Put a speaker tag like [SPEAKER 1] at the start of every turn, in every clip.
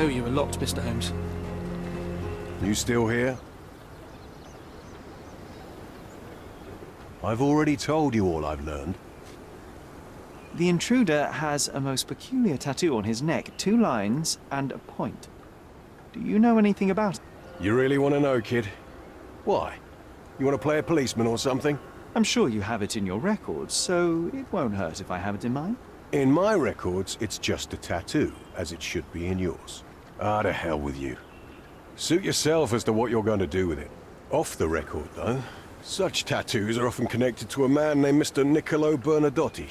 [SPEAKER 1] owe you a lot, Mr. Holmes.
[SPEAKER 2] You still here? I've already told you all I've learned.
[SPEAKER 3] The intruder has a most peculiar tattoo on his neck, 2 lines and a point. Do you know anything about it?
[SPEAKER 2] You really want to know, kid? Why? You want to play a policeman or something?
[SPEAKER 3] I'm sure you have it in your records, so it won't hurt if I have it in mine.
[SPEAKER 2] In my records, it's just a tattoo, as it should be in yours. Ah, to hell with you. Suit yourself as to what you're going to do with it. Off the record, though, such tattoos are often connected to a man named Mr. Niccolo Bernadotti.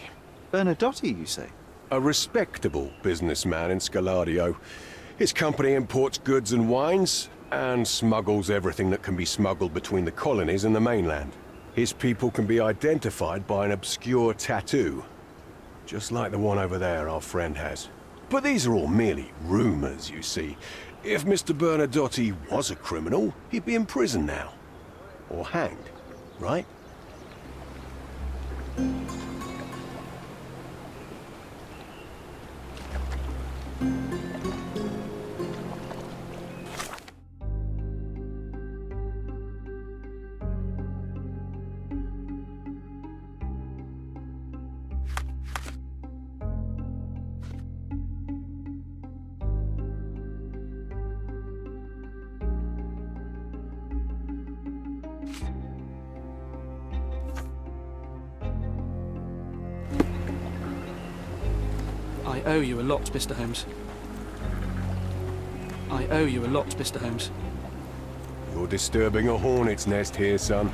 [SPEAKER 3] Bernadotti, you say?
[SPEAKER 2] A respectable businessman in Scalario. His company imports goods and wines, and smuggles everything that can be smuggled between the colonies and the mainland. His people can be identified by an obscure tattoo, just like the one over there our friend has. But these are all merely rumors, you see. If Mr. Bernadotti was a criminal, he'd be in prison now. Or hanged, right?
[SPEAKER 1] I owe you a lot, Mr. Holmes. I owe you a lot, Mr. Holmes.
[SPEAKER 2] You're disturbing a hornet's nest here, son.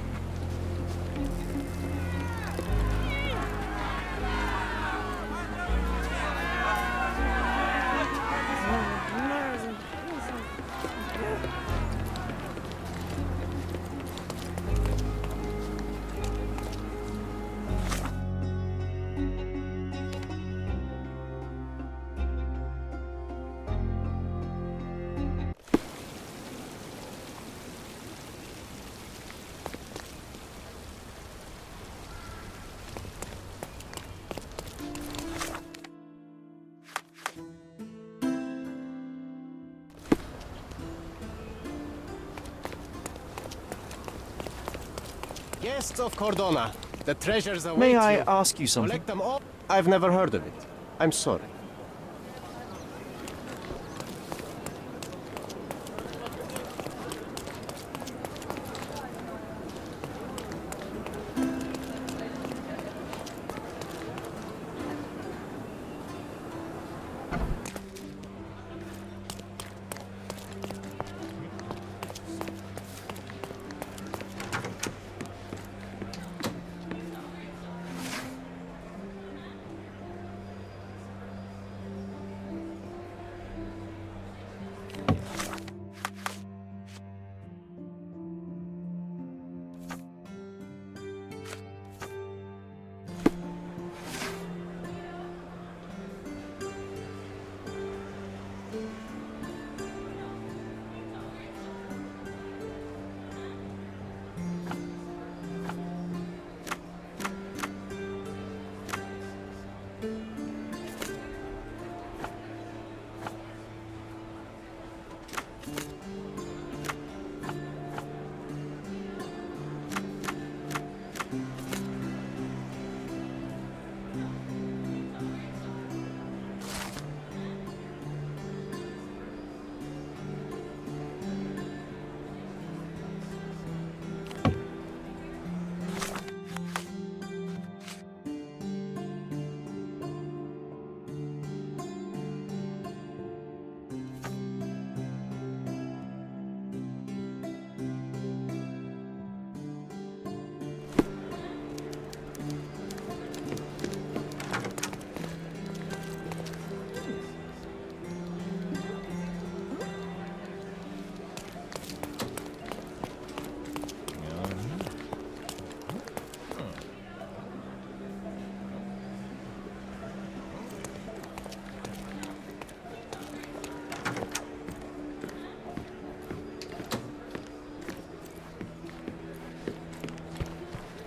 [SPEAKER 4] Guests of Cordona, the treasures await
[SPEAKER 3] May I
[SPEAKER 4] you.
[SPEAKER 3] ask you something?
[SPEAKER 4] Collect them all. I've never heard of it. I'm sorry.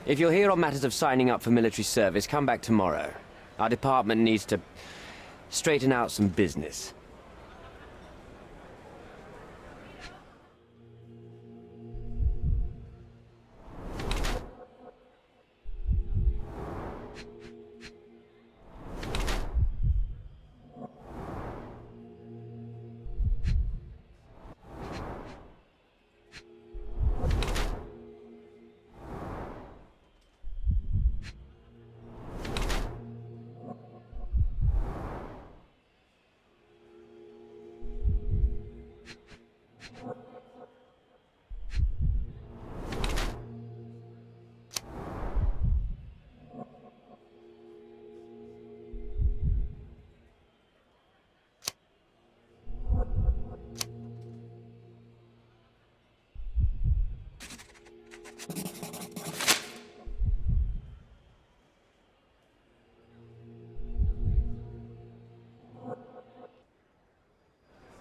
[SPEAKER 5] If you're here on matters of signing up for military service, come back tomorrow. Our department needs to straighten out some business.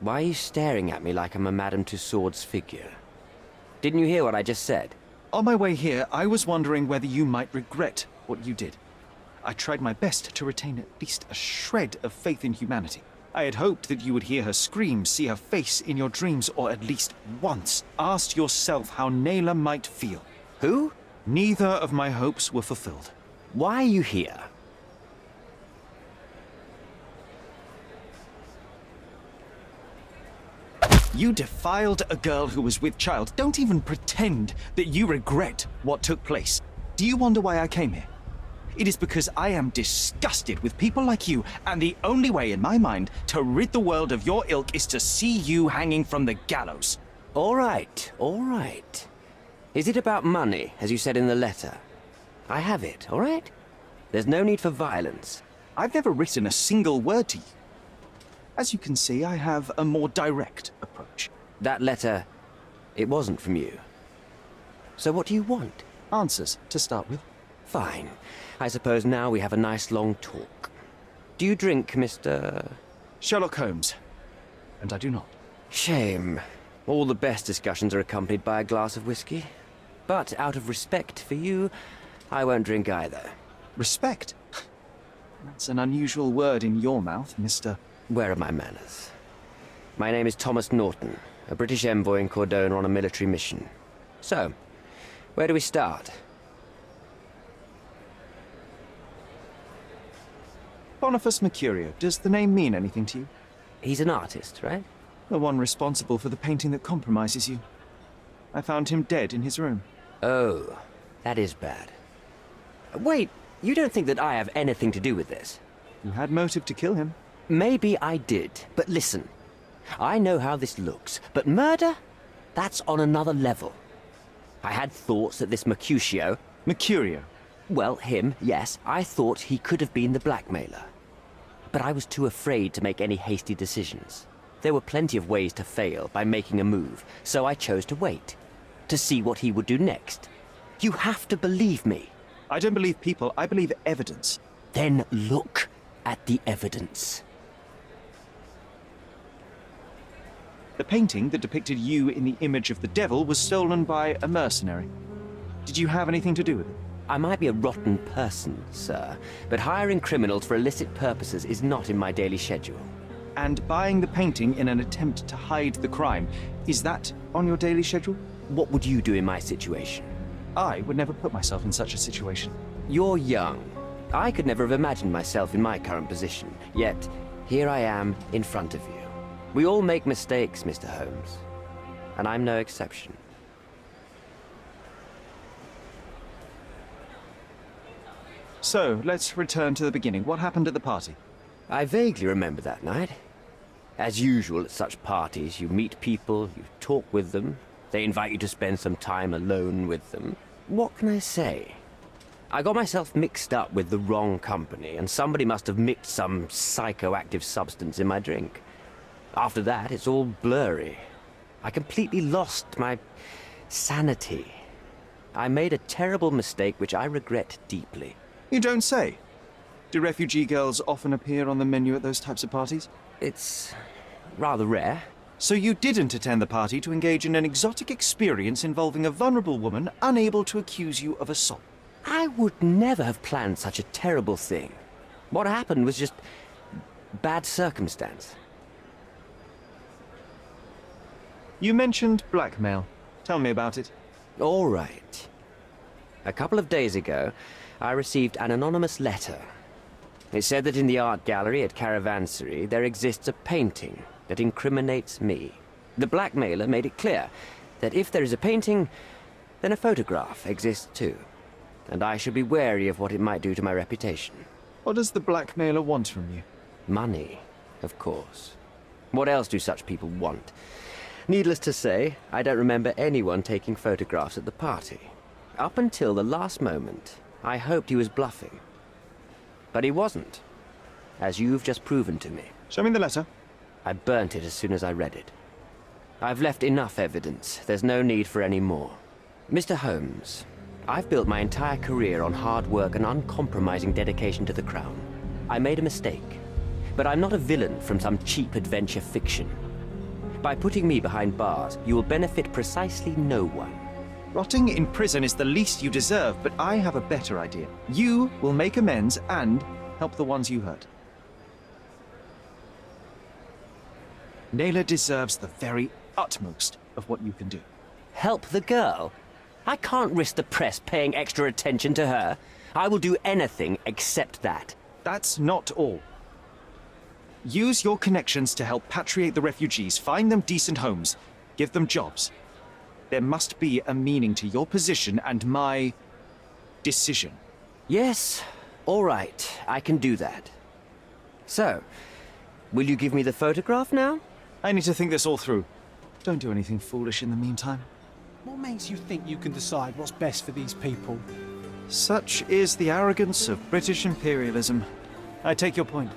[SPEAKER 5] Why are you staring at me like I'm a Madame Tussauds figure? Didn't you hear what I just said?
[SPEAKER 3] On my way here, I was wondering whether you might regret what you did. I tried my best to retain at least a shred of faith in humanity. I had hoped that you would hear her scream, see her face in your dreams, or at least once ask yourself how Naylor might feel.
[SPEAKER 5] Who?
[SPEAKER 3] Neither of my hopes were fulfilled.
[SPEAKER 5] Why are you here?
[SPEAKER 3] You defiled a girl who was with child. Don't even pretend that you regret what took place. Do you wonder why I came here? It is because I am disgusted with people like you, and the only way in my mind to rid the world of your ilk is to see you hanging from the gallows.
[SPEAKER 5] All right, all right. Is it about money, as you said in the letter? I have it, all right? There's no need for violence.
[SPEAKER 3] I've never written a single word to you. As you can see, I have a more direct approach.
[SPEAKER 5] That letter, it wasn't from you. So what do you want?
[SPEAKER 3] Answers, to start with.
[SPEAKER 5] Fine. I suppose now we have a nice long talk. Do you drink, Mr.
[SPEAKER 3] Sherlock Holmes. And I do not.
[SPEAKER 5] Shame. All the best discussions are accompanied by a glass of whiskey. But out of respect for you, I won't drink either.
[SPEAKER 3] Respect? That's an unusual word in your mouth, Mr.
[SPEAKER 5] Where are my manners? My name is Thomas Norton, a British envoy in Cordona on a military mission. So, where do we start?
[SPEAKER 3] Boniface Mercurio. Does the name mean anything to you?
[SPEAKER 5] He's an artist, right?
[SPEAKER 3] The one responsible for the painting that compromises you. I found him dead in his room.
[SPEAKER 5] Oh, that is bad. Wait, you don't think that I have anything to do with this?
[SPEAKER 3] You had motive to kill him.
[SPEAKER 5] Maybe I did, but listen. I know how this looks, but murder? That's on another level. I had thoughts that this Mercutio...
[SPEAKER 3] Mercurio.
[SPEAKER 5] Well, him, yes. I thought he could have been the blackmailer. But I was too afraid to make any hasty decisions. There were plenty of ways to fail by making a move, so I chose to wait. To see what he would do next. You have to believe me.
[SPEAKER 3] I don't believe people, I believe evidence.
[SPEAKER 5] Then look at the evidence.
[SPEAKER 3] The painting that depicted you in the image of the devil was stolen by a mercenary. Did you have anything to do with it?
[SPEAKER 5] I might be a rotten person, sir, but hiring criminals for illicit purposes is not in my daily schedule.
[SPEAKER 3] And buying the painting in an attempt to hide the crime, is that on your daily schedule?
[SPEAKER 5] What would you do in my situation?
[SPEAKER 3] I would never put myself in such a situation.
[SPEAKER 5] You're young. I could never have imagined myself in my current position, yet here I am in front of you. We all make mistakes, Mr. Holmes, and I'm no exception.
[SPEAKER 3] So, let's return to the beginning. What happened at the party?
[SPEAKER 5] I vaguely remember that night. As usual at such parties, you meet people, you talk with them, they invite you to spend some time alone with them. What can I say? I got myself mixed up with the wrong company, and somebody must have mixed some psychoactive substance in my drink. After that, it's all blurry. I completely lost my sanity. I made a terrible mistake which I regret deeply.
[SPEAKER 3] You don't say. Do refugee girls often appear on the menu at those types of parties?
[SPEAKER 5] It's rather rare.
[SPEAKER 3] So you didn't attend the party to engage in an exotic experience involving a vulnerable woman unable to accuse you of assault?
[SPEAKER 5] I would never have planned such a terrible thing. What happened was just bad circumstance.
[SPEAKER 3] You mentioned blackmail. Tell me about it.
[SPEAKER 5] All right. A couple of days ago, I received an anonymous letter. It said that in the art gallery at Caravansary there exists a painting that incriminates me. The blackmailer made it clear that if there is a painting, then a photograph exists too. And I should be wary of what it might do to my reputation.
[SPEAKER 3] What does the blackmailer want from you?
[SPEAKER 5] Money, of course. What else do such people want? Needless to say, I don't remember anyone taking photographs at the party. Up until the last moment, I hoped he was bluffing. But he wasn't, as you've just proven to me.
[SPEAKER 3] Show me the letter.
[SPEAKER 5] I burnt it as soon as I read it. I've left enough evidence. There's no need for any more. Mr. Holmes, I've built my entire career on hard work and uncompromising dedication to the Crown. I made a mistake, but I'm not a villain from some cheap adventure fiction. By putting me behind bars, you will benefit precisely no one.
[SPEAKER 3] Rotting in prison is the least you deserve, but I have a better idea. You will make amends and help the ones you hurt. Nayla deserves the very utmost of what you can do.
[SPEAKER 5] Help the girl? I can't risk the press paying extra attention to her. I will do anything except that.
[SPEAKER 3] That's not all. Use your connections to help patriate the refugees, find them decent homes, give them jobs. There must be a meaning to your position and my decision.
[SPEAKER 5] Yes, all right, I can do that. So, will you give me the photograph now?
[SPEAKER 3] I need to think this all through. Don't do anything foolish in the meantime.
[SPEAKER 1] What makes you think you can decide what's best for these people?
[SPEAKER 3] Such is the arrogance of British imperialism. I take your point.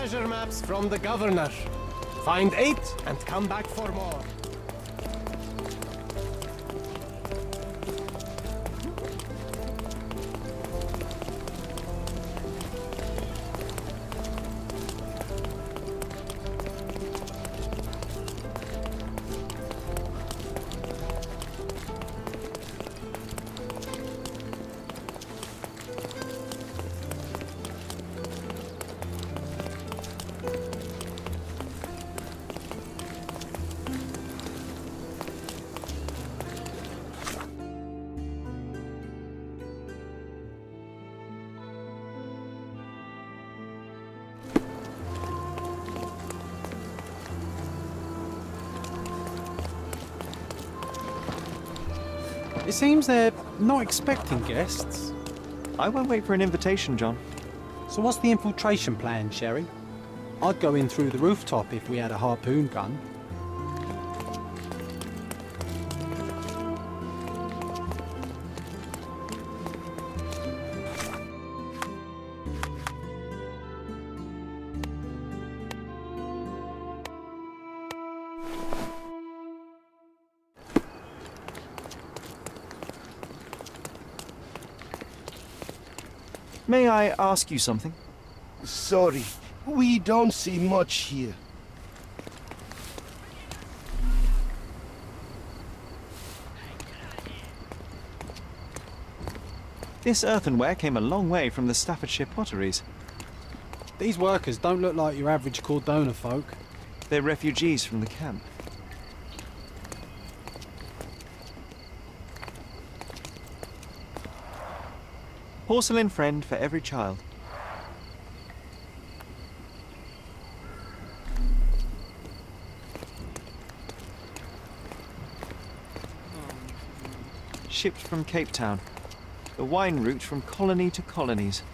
[SPEAKER 4] treasure maps from the governor. Find 8 and come back for more.
[SPEAKER 6] It seems they're not expecting guests.
[SPEAKER 3] I won't wait for an invitation, John.
[SPEAKER 6] So what's the infiltration plan, Sherry? I'd go in through the rooftop if we had a harpoon gun.
[SPEAKER 3] May I ask you something?
[SPEAKER 7] Sorry, we don't see much here.
[SPEAKER 3] This earthenware came a long way from the Staffordshire potteries.
[SPEAKER 6] These workers don't look like your average Cordona folk.
[SPEAKER 3] They're refugees from the camp. Porcelain friend for every child. Shipped from Cape Town. The wine route from colony to colonies.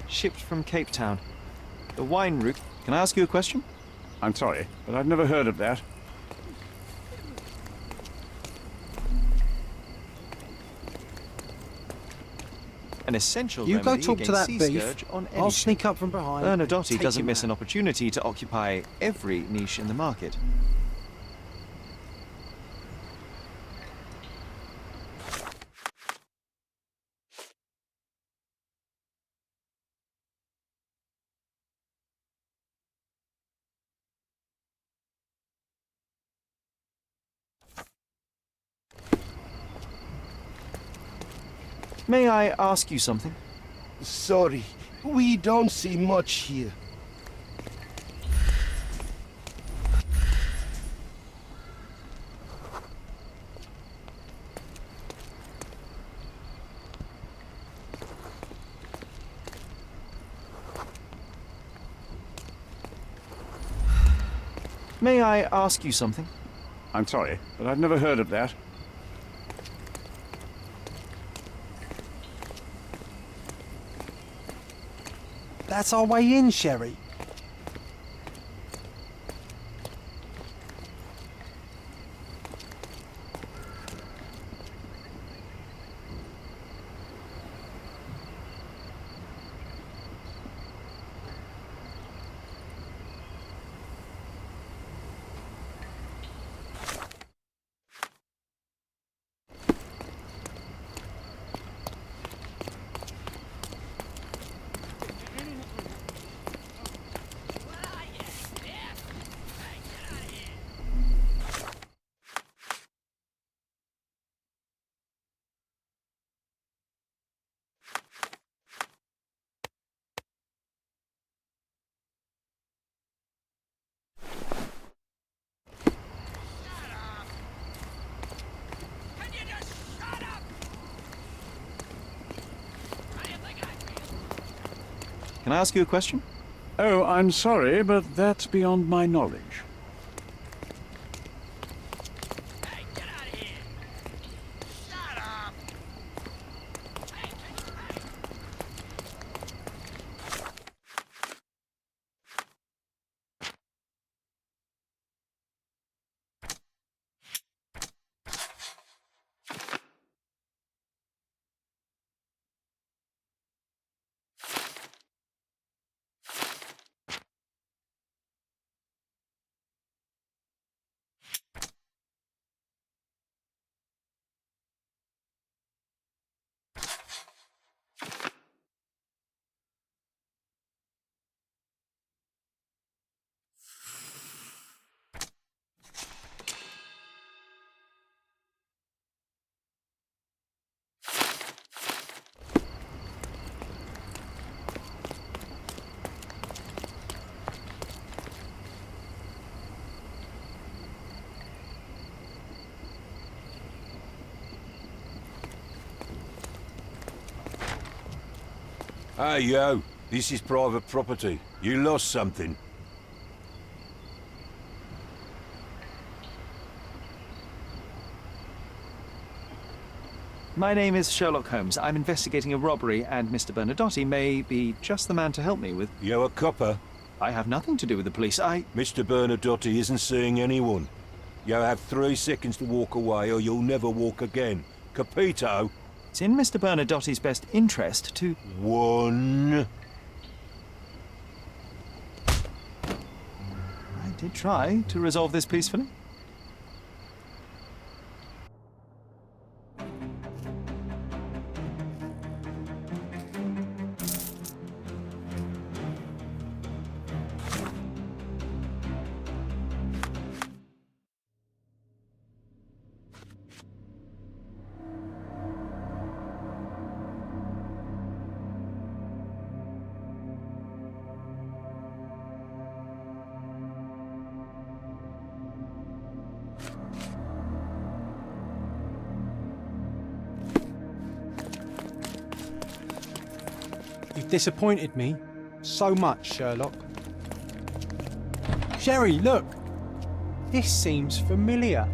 [SPEAKER 3] Shipped from Cape Town. The wine route... Can I ask you a question?
[SPEAKER 8] I'm sorry, but I've never heard of that.
[SPEAKER 3] An essential
[SPEAKER 6] You go
[SPEAKER 3] remedy
[SPEAKER 6] talk to that
[SPEAKER 3] against sea
[SPEAKER 6] beef.
[SPEAKER 3] scourge on any
[SPEAKER 6] I'll
[SPEAKER 3] ship.
[SPEAKER 6] sneak up from behind.
[SPEAKER 3] Bernadotte
[SPEAKER 6] take
[SPEAKER 3] doesn't
[SPEAKER 6] him
[SPEAKER 3] miss
[SPEAKER 6] out.
[SPEAKER 3] an opportunity to occupy every niche in the market. May I ask you something?
[SPEAKER 7] Sorry, we don't see much here.
[SPEAKER 3] May I ask you something?
[SPEAKER 8] I'm sorry, but I've never heard of that.
[SPEAKER 6] That's our way in, Sherry.
[SPEAKER 3] Can I ask you a question?
[SPEAKER 8] Oh, I'm sorry, but that's beyond my knowledge.
[SPEAKER 9] Hey, yo. This is private property. You lost something.
[SPEAKER 3] My name is Sherlock Holmes. I'm investigating a robbery, and Mr. Bernadotte may be just the man to help me with...
[SPEAKER 9] You a copper?
[SPEAKER 3] I have nothing to do with the police.
[SPEAKER 9] Mr. Bernadotte isn't seeing anyone. You have 3 seconds to walk away or you'll never walk again. Capito?
[SPEAKER 3] It's in Mr. Bernadotte's best interest to...
[SPEAKER 9] 1.
[SPEAKER 3] I did try to resolve this peacefully.
[SPEAKER 6] You've disappointed me so much, Sherlock. Sherry, look! This seems familiar.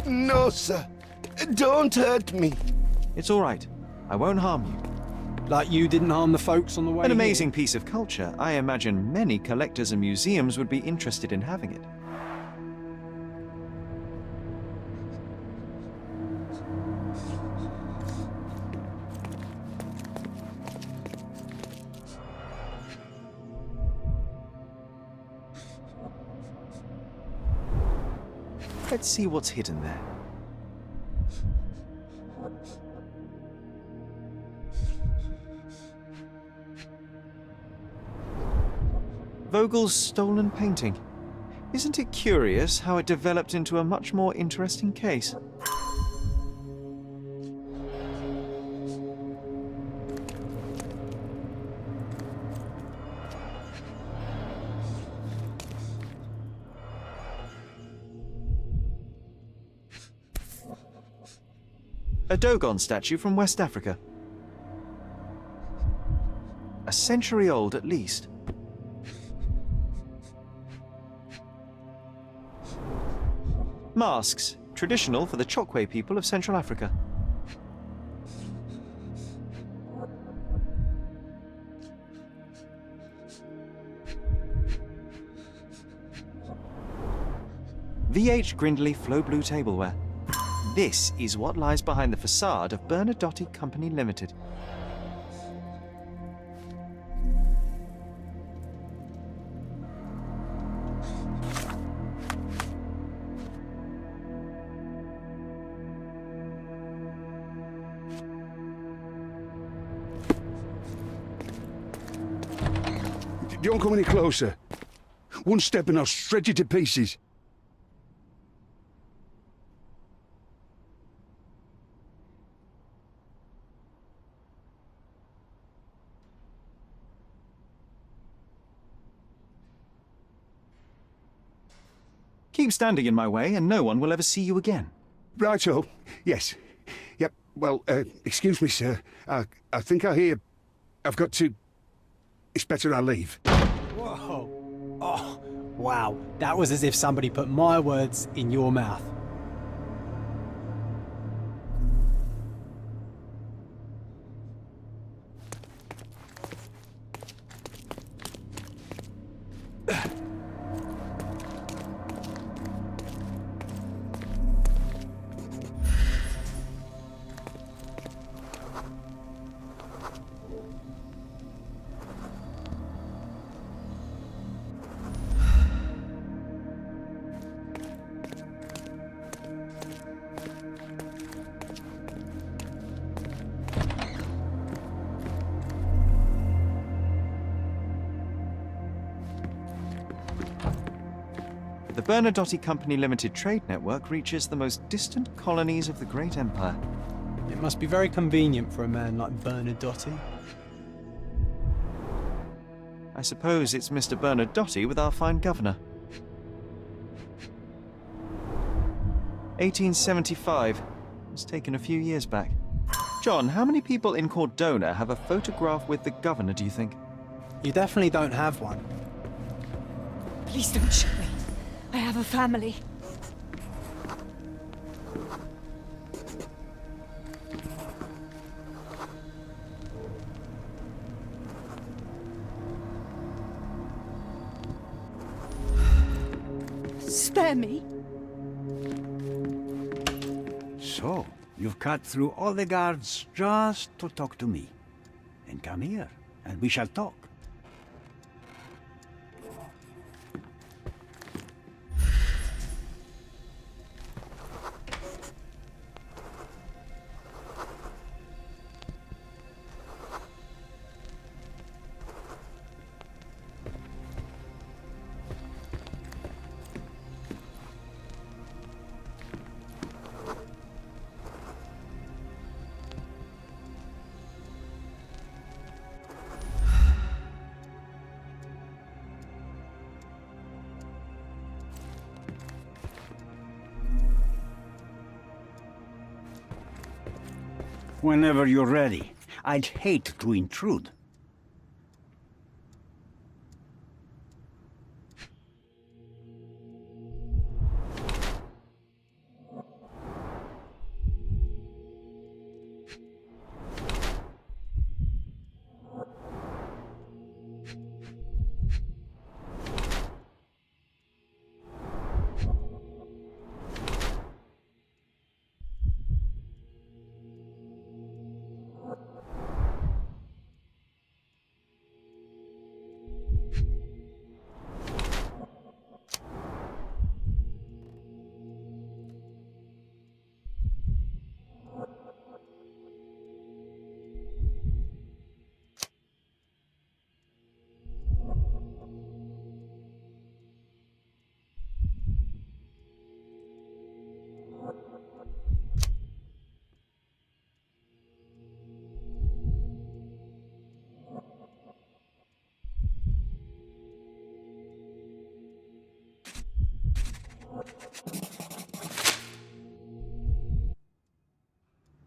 [SPEAKER 7] No, sir. Don't hurt me.
[SPEAKER 3] It's all right. I won't harm you.
[SPEAKER 6] Like you didn't harm the folks on the way
[SPEAKER 3] An
[SPEAKER 6] here.
[SPEAKER 3] amazing piece of culture. I imagine many collectors and museums would be interested in having it. Let's see what's hidden there. Vogel's stolen painting. Isn't it curious how it developed into a much more interesting case? A Dogon statue from West Africa. A century old at least. Masks, traditional for the Chokwe people of Central Africa. VH Grindley Flow Blue tableware. This is what lies behind the facade of Bernadotte Company Limited.
[SPEAKER 10] Don't come any closer. One step and I'll shred you to pieces.
[SPEAKER 3] Keep standing in my way and no one will ever see you again.
[SPEAKER 10] Righto. Yes. Yep. Well, excuse me, sir. I think I hear... I've got to... It's better I leave.
[SPEAKER 6] Whoa. Oh, wow. That was as if somebody put my words in your mouth.
[SPEAKER 3] The Bernadotte Company Limited trade network reaches the most distant colonies of the Great Empire.
[SPEAKER 6] It must be very convenient for a man like Bernadotte.
[SPEAKER 3] I suppose it's Mr. Bernadotte with our fine governor. 1875. was taken a few years back. John, how many people in Cordona have a photograph with the governor, do you think?
[SPEAKER 6] You definitely don't have one.
[SPEAKER 11] Please don't shoot me. I have a family. Spare me.
[SPEAKER 12] So, you've cut through all the guards just to talk to me. And come here, and we shall talk. Whenever you're ready. I'd hate to intrude.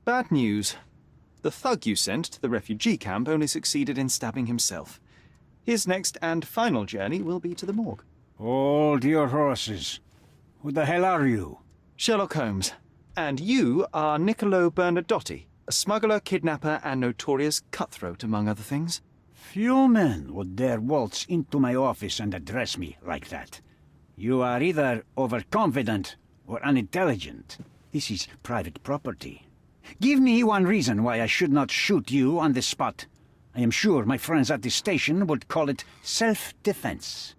[SPEAKER 3] Bad news. The thug you sent to the refugee camp only succeeded in stabbing himself. His next and final journey will be to the morgue.
[SPEAKER 12] Hold your horses. Who the hell are you?
[SPEAKER 3] Sherlock Holmes. And you are Niccolo Bernadotti, a smuggler, kidnapper, and notorious cutthroat, among other things.
[SPEAKER 12] Few men would dare waltz into my office and address me like that. You are either overconfident or unintelligent. This is private property. Give me one reason why I should not shoot you on the spot. I am sure my friends at the station would call it self-defense.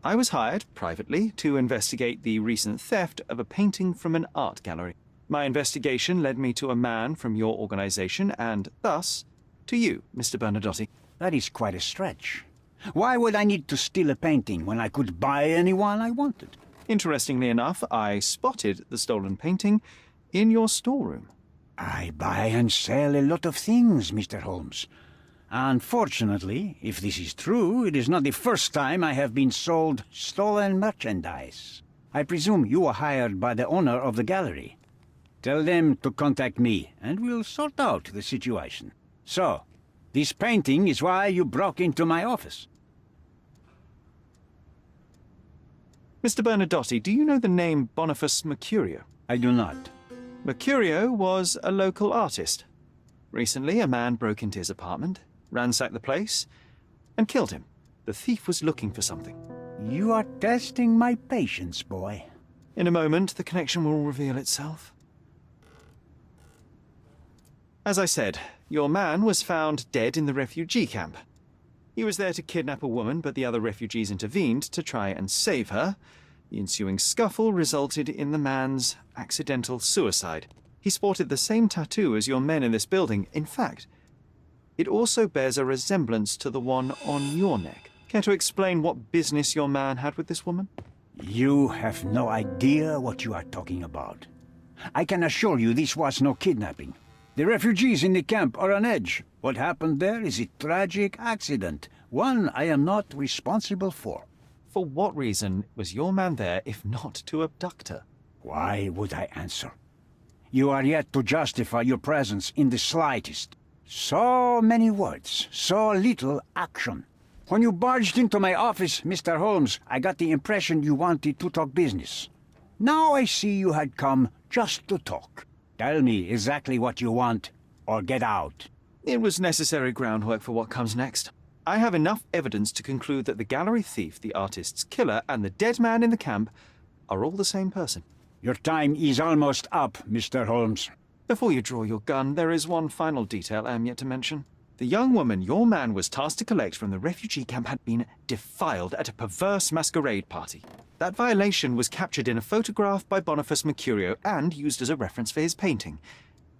[SPEAKER 3] I was hired, privately, to investigate the recent theft of a painting from an art gallery. My investigation led me to a man from your organization, and thus, to you, Mr. Bernadotti.
[SPEAKER 12] That is quite a stretch. Why would I need to steal a painting when I could buy anyone I wanted?
[SPEAKER 3] Interestingly enough, I spotted the stolen painting in your storeroom.
[SPEAKER 12] I buy and sell a lot of things, Mr. Holmes. Unfortunately, if this is true, it is not the first time I have been sold stolen merchandise. I presume you were hired by the owner of the gallery. Tell them to contact me, and we'll sort out the situation. So, this painting is why you broke into my office.
[SPEAKER 3] Mr. Bernadotti, do you know the name Boniface Mercurio?
[SPEAKER 12] I do not.
[SPEAKER 3] Mercurio was a local artist. Recently, a man broke into his apartment, ransacked the place, and killed him. The thief was looking for something.
[SPEAKER 12] You are testing my patience, boy.
[SPEAKER 3] In a moment, the connection will reveal itself. As I said, your man was found dead in the refugee camp. He was there to kidnap a woman, but the other refugees intervened to try and save her. The ensuing scuffle resulted in the man's accidental suicide. He sported the same tattoo as your men in this building. In fact, it also bears a resemblance to the one on your neck. Care to explain what business your man had with this woman?
[SPEAKER 12] You have no idea what you are talking about. I can assure you this was no kidnapping. The refugees in the camp are on edge. What happened there is a tragic accident, one I am not responsible for.
[SPEAKER 3] For what reason was your man there if not to abduct her?
[SPEAKER 12] Why would I answer? You are yet to justify your presence in the slightest. So many words, so little action. When you barged into my office, Mr. Holmes, I got the impression you wanted to talk business. Now I see you had come just to talk. Tell me exactly what you want, or get out.
[SPEAKER 3] It was necessary groundwork for what comes next. I have enough evidence to conclude that the gallery thief, the artist's killer, and the dead man in the camp are all the same person.
[SPEAKER 12] Your time is almost up, Mr. Holmes.
[SPEAKER 3] Before you draw your gun, there is one final detail I am yet to mention. The young woman your man was tasked to collect from the refugee camp had been defiled at a perverse masquerade party. That violation was captured in a photograph by Boniface Mercurio and used as a reference for his painting.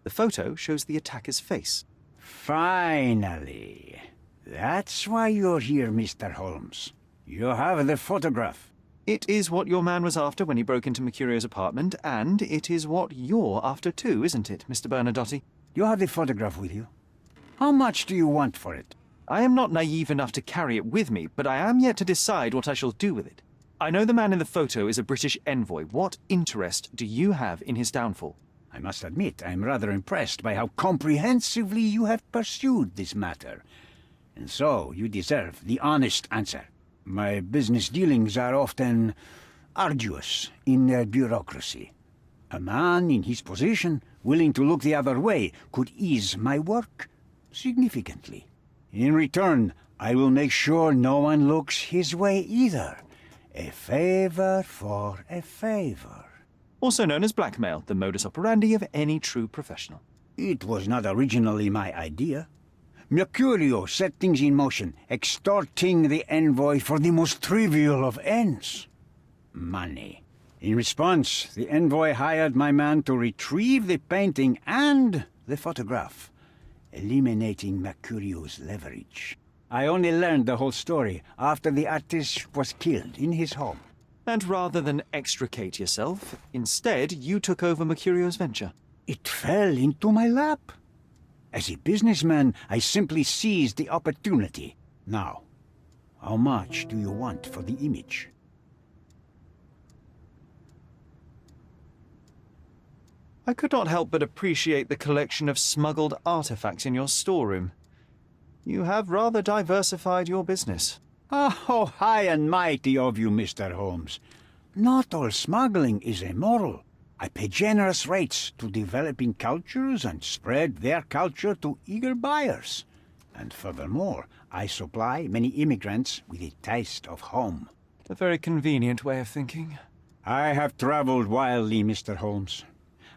[SPEAKER 3] The photo shows the attacker's face.
[SPEAKER 12] Finally. That's why you're here, Mr. Holmes. You have the photograph.
[SPEAKER 3] It is what your man was after when he broke into Mercurio's apartment, and it is what you're after too, isn't it, Mr. Bernadotte?
[SPEAKER 12] You have the photograph with you? How much do you want for it?
[SPEAKER 3] I am not naive enough to carry it with me, but I am yet to decide what I shall do with it. I know the man in the photo is a British envoy. What interest do you have in his downfall?
[SPEAKER 12] I must admit, I am rather impressed by how comprehensively you have pursued this matter. And so, you deserve the honest answer. My business dealings are often arduous in their bureaucracy. A man in his position, willing to look the other way, could ease my work significantly. In return, I will make sure no one looks his way either. A favor for a favor.
[SPEAKER 3] Also known as blackmail, the modus operandi of any true professional.
[SPEAKER 12] It was not originally my idea. Mercurio set things in motion, extorting the envoy for the most trivial of ends. Money. In response, the envoy hired my man to retrieve the painting and the photograph, eliminating Mercurio's leverage. I only learned the whole story after the artist was killed in his home.
[SPEAKER 3] And rather than extricate yourself, instead you took over Mercurio's venture.
[SPEAKER 12] It fell into my lap. As a businessman, I simply seized the opportunity. Now, how much do you want for the image?
[SPEAKER 3] I could not help but appreciate the collection of smuggled artifacts in your storeroom. You have rather diversified your business.
[SPEAKER 12] Oh, high and mighty of you, Mr. Holmes. Not all smuggling is immoral. I pay generous rates to developing cultures and spread their culture to eager buyers. And furthermore, I supply many immigrants with a taste of home.
[SPEAKER 3] A very convenient way of thinking.
[SPEAKER 12] I have traveled wildly, Mr. Holmes.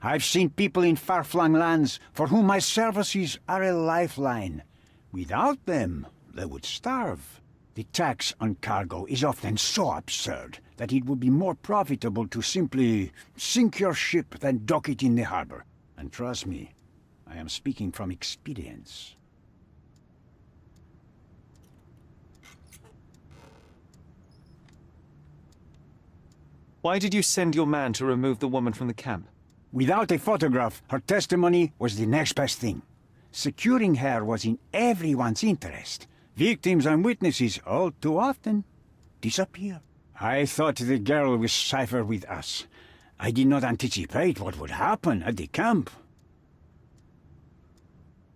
[SPEAKER 12] I've seen people in far-flung lands for whom my services are a lifeline. Without them, they would starve. The tax on cargo is often so absurd that it would be more profitable to simply sink your ship than dock it in the harbor. And trust me, I am speaking from experience.
[SPEAKER 3] Why did you send your man to remove the woman from the camp?
[SPEAKER 12] Without a photograph, her testimony was the next best thing. Securing her was in everyone's interest. Victims and witnesses all too often disappear. I thought the girl was safer with us. I did not anticipate what would happen at the camp.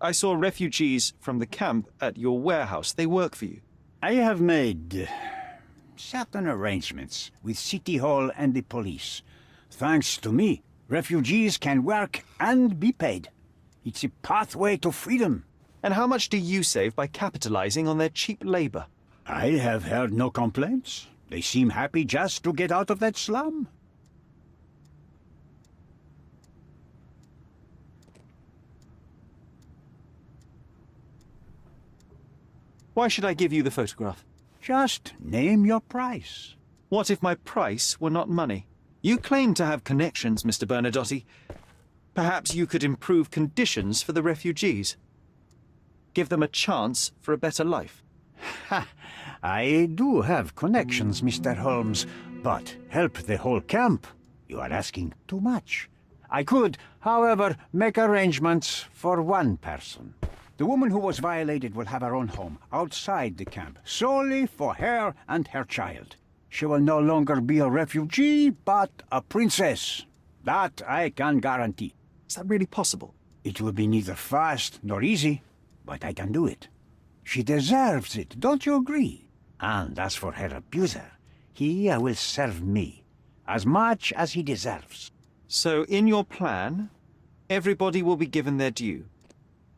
[SPEAKER 3] I saw refugees from the camp at your warehouse. They work for you.
[SPEAKER 12] I have made certain arrangements with City Hall and the police. Thanks to me, refugees can work and be paid. It's a pathway to freedom.
[SPEAKER 3] And how much do you save by capitalizing on their cheap labor?
[SPEAKER 12] I have heard no complaints. They seem happy just to get out of that slum.
[SPEAKER 3] Why should I give you the photograph?
[SPEAKER 12] Just name your price.
[SPEAKER 3] What if my price were not money? You claim to have connections, Mr. Bernadotte. Perhaps you could improve conditions for the refugees. Give them a chance for a better life.
[SPEAKER 12] Ha! I do have connections, Mr. Holmes, but help the whole camp? You are asking too much. I could, however, make arrangements for one person. The woman who was violated will have her own home outside the camp, solely for her and her child. She will no longer be a refugee, but a princess. That I can guarantee.
[SPEAKER 3] Is that really possible?
[SPEAKER 12] It will be neither fast nor easy, but I can do it. She deserves it, don't you agree? And as for her abuser, he will serve me, as much as he deserves.
[SPEAKER 3] So, in your plan, everybody will be given their due.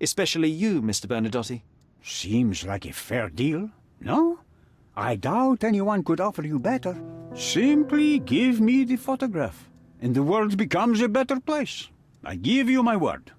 [SPEAKER 3] Especially you, Mr. Bernadotte.
[SPEAKER 12] Seems like a fair deal, no? I doubt anyone could offer you better. Simply give me the photograph, and the world becomes a better place. I give you my word.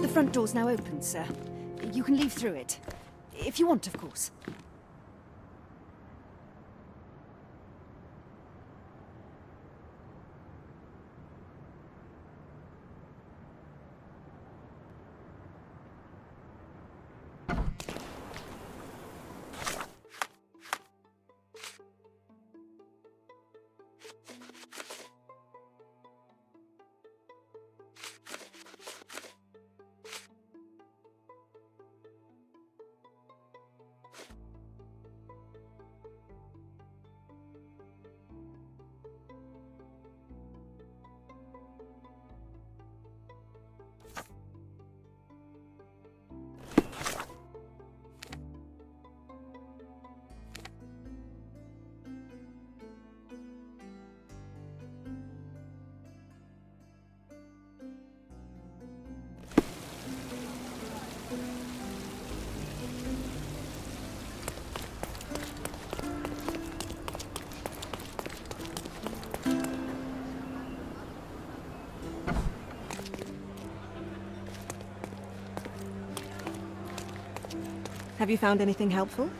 [SPEAKER 11] The front door's now open, sir. You can leave through it. If you want, of course. Have you found anything helpful?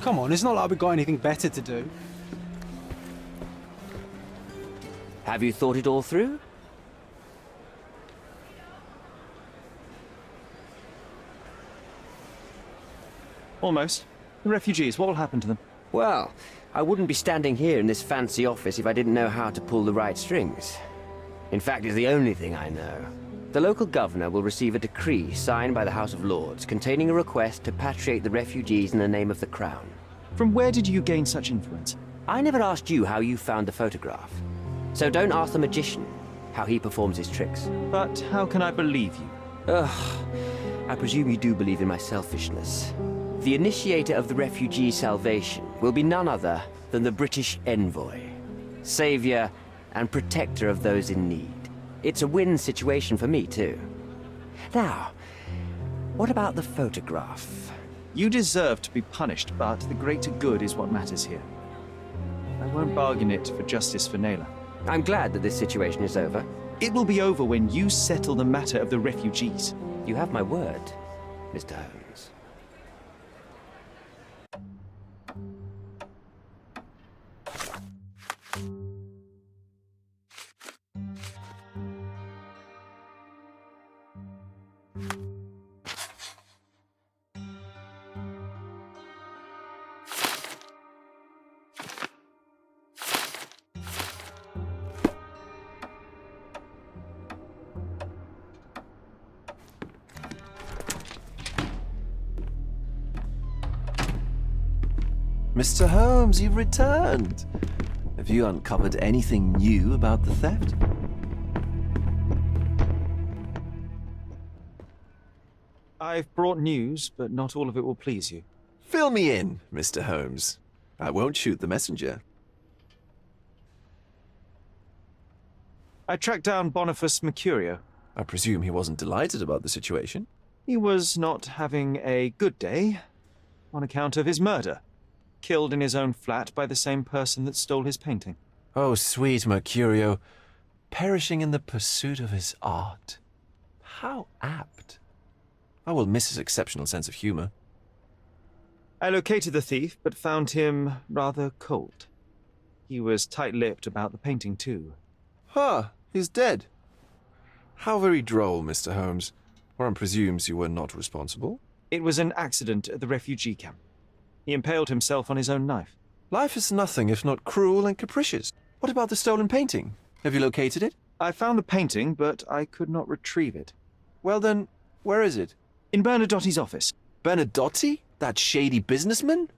[SPEAKER 6] Come on, it's not like we've got anything better to do.
[SPEAKER 5] Have you thought it all through?
[SPEAKER 3] Almost. The refugees, what will happen to them?
[SPEAKER 5] Well, I wouldn't be standing here in this fancy office if I didn't know how to pull the right strings. In fact, it's the only thing I know. The local governor will receive a decree signed by the House of Lords containing a request to patriate the refugees in the name of the Crown.
[SPEAKER 3] From where did you gain such influence?
[SPEAKER 5] I never asked you how you found the photograph. So don't ask the magician how he performs his tricks.
[SPEAKER 3] But how can I believe you?
[SPEAKER 5] Ugh, I presume you do believe in my selfishness. The initiator of the refugee salvation will be none other than the British envoy, savior and protector of those in need. It's a win situation for me, too. Now, what about the photograph?
[SPEAKER 3] You deserve to be punished, but the greater good is what matters here. I won't bargain it for justice for Naylor.
[SPEAKER 5] I'm glad that this situation is over.
[SPEAKER 3] It will be over when you settle the matter of the refugees.
[SPEAKER 5] You have my word, Mr. Holmes.
[SPEAKER 13] Mr. Holmes, you've returned. Have you uncovered anything new about the theft?
[SPEAKER 3] I've brought news, but not all of it will please you.
[SPEAKER 13] Fill me in, Mr. Holmes. I won't shoot the messenger.
[SPEAKER 3] I tracked down Boniface Mercurio.
[SPEAKER 13] I presume he wasn't delighted about the situation.
[SPEAKER 3] He was not having a good day on account of his murder. Killed in his own flat by the same person that stole his painting.
[SPEAKER 13] Oh, sweet Mercurio. Perishing in the pursuit of his art. How apt. I will miss his exceptional sense of humor.
[SPEAKER 3] I located the thief, but found him rather cold. He was tight-lipped about the painting, too.
[SPEAKER 13] Huh, he's dead. How very droll, Mr. Holmes. One presumes you were not responsible.
[SPEAKER 3] It was an accident at the refugee camp. He impaled himself on his own knife.
[SPEAKER 13] Life is nothing if not cruel and capricious. What about the stolen painting? Have you located it?
[SPEAKER 3] I found the painting, but I could not retrieve it.
[SPEAKER 13] Well then, where is it?
[SPEAKER 3] In Bernadotti's office.
[SPEAKER 13] Bernadotti? That shady businessman?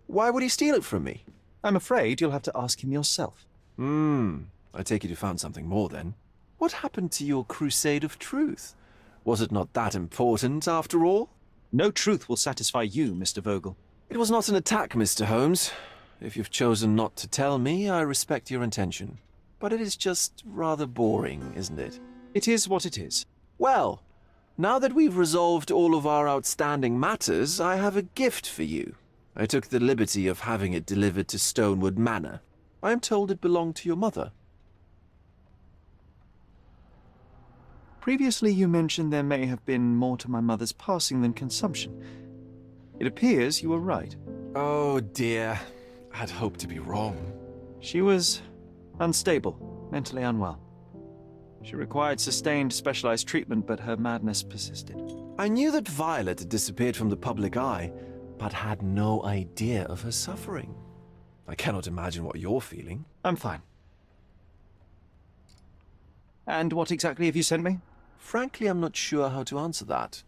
[SPEAKER 13] Why would he steal it from me?
[SPEAKER 3] I'm afraid you'll have to ask him yourself.
[SPEAKER 13] I take it you found something more then. What happened to your crusade of truth? Was it not that important after all?
[SPEAKER 3] No truth will satisfy you, Mr. Vogel.
[SPEAKER 13] It was not an attack, Mr. Holmes. If you've chosen not to tell me, I respect your intention. But it is just rather boring, isn't it?
[SPEAKER 3] It is what it is.
[SPEAKER 13] Well, now that we've resolved all of our outstanding matters, I have a gift for you. I took the liberty of having it delivered to Stonewood Manor. I am told it belonged to your mother.
[SPEAKER 3] Previously you mentioned there may have been more to my mother's passing than consumption. It appears you were right.
[SPEAKER 13] Oh dear, I'd hoped to be wrong.
[SPEAKER 3] She was unstable, mentally unwell. She required sustained specialized treatment, but her madness persisted.
[SPEAKER 13] I knew that Violet had disappeared from the public eye, but had no idea of her suffering. I cannot imagine what you're feeling.
[SPEAKER 3] I'm fine. And what exactly have you sent me?
[SPEAKER 13] Frankly, I'm not sure how to answer that.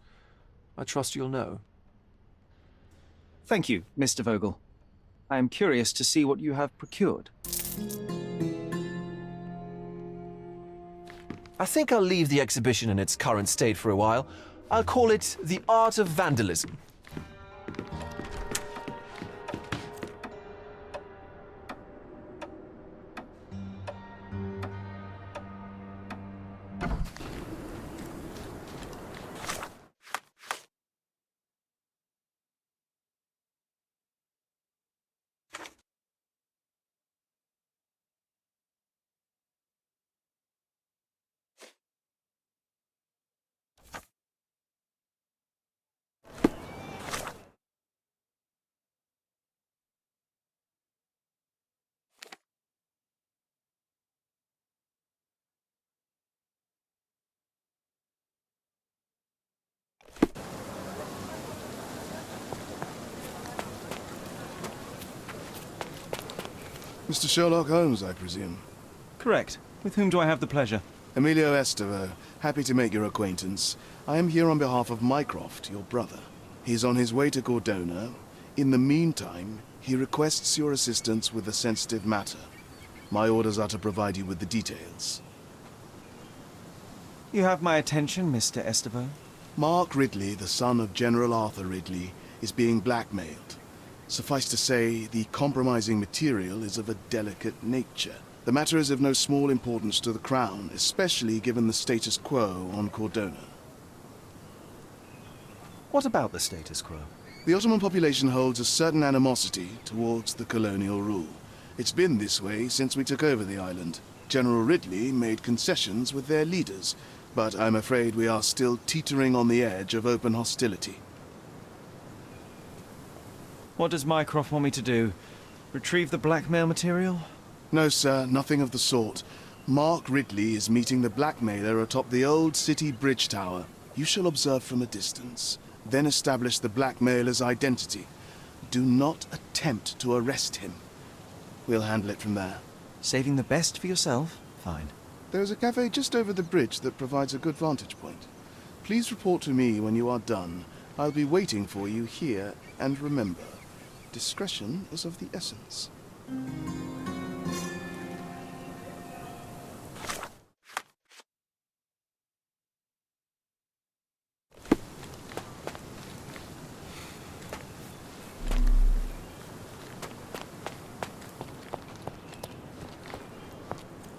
[SPEAKER 13] I trust you'll know.
[SPEAKER 3] Thank you, Mr. Vogel. I am curious to see what you have procured.
[SPEAKER 13] I think I'll leave the exhibition in its current state for a while. I'll call it The Art of Vandalism.
[SPEAKER 14] Mr. Sherlock Holmes, I presume?
[SPEAKER 3] Correct. With whom do I have the pleasure?
[SPEAKER 14] Emilio Esteve. Happy to make your acquaintance. I am here on behalf of Mycroft, your brother. He's on his way to Cordona. In the meantime, he requests your assistance with a sensitive matter. My orders are to provide you with the details.
[SPEAKER 3] You have my attention, Mr. Esteve.
[SPEAKER 14] Mark Ridley, the son of General Arthur Ridley, is being blackmailed. Suffice to say, the compromising material is of a delicate nature. The matter is of no small importance to the Crown, especially given the status quo on Cordona.
[SPEAKER 3] What about the status quo?
[SPEAKER 14] The Ottoman population holds a certain animosity towards the colonial rule. It's been this way since we took over the island. General Ridley made concessions with their leaders, but I'm afraid we are still teetering on the edge of open hostility.
[SPEAKER 3] What does Mycroft want me to do? Retrieve the blackmail material?
[SPEAKER 14] No, sir, nothing of the sort. Mark Ridley is meeting the blackmailer atop the old city bridge tower. You shall observe from a distance, then establish the blackmailer's identity. Do not attempt to arrest him. We'll handle it from there.
[SPEAKER 3] Saving the best for yourself? Fine.
[SPEAKER 14] There's a cafe just over the bridge that provides a good vantage point. Please report to me when you are done. I'll be waiting for you here, and remember, discretion is of the essence.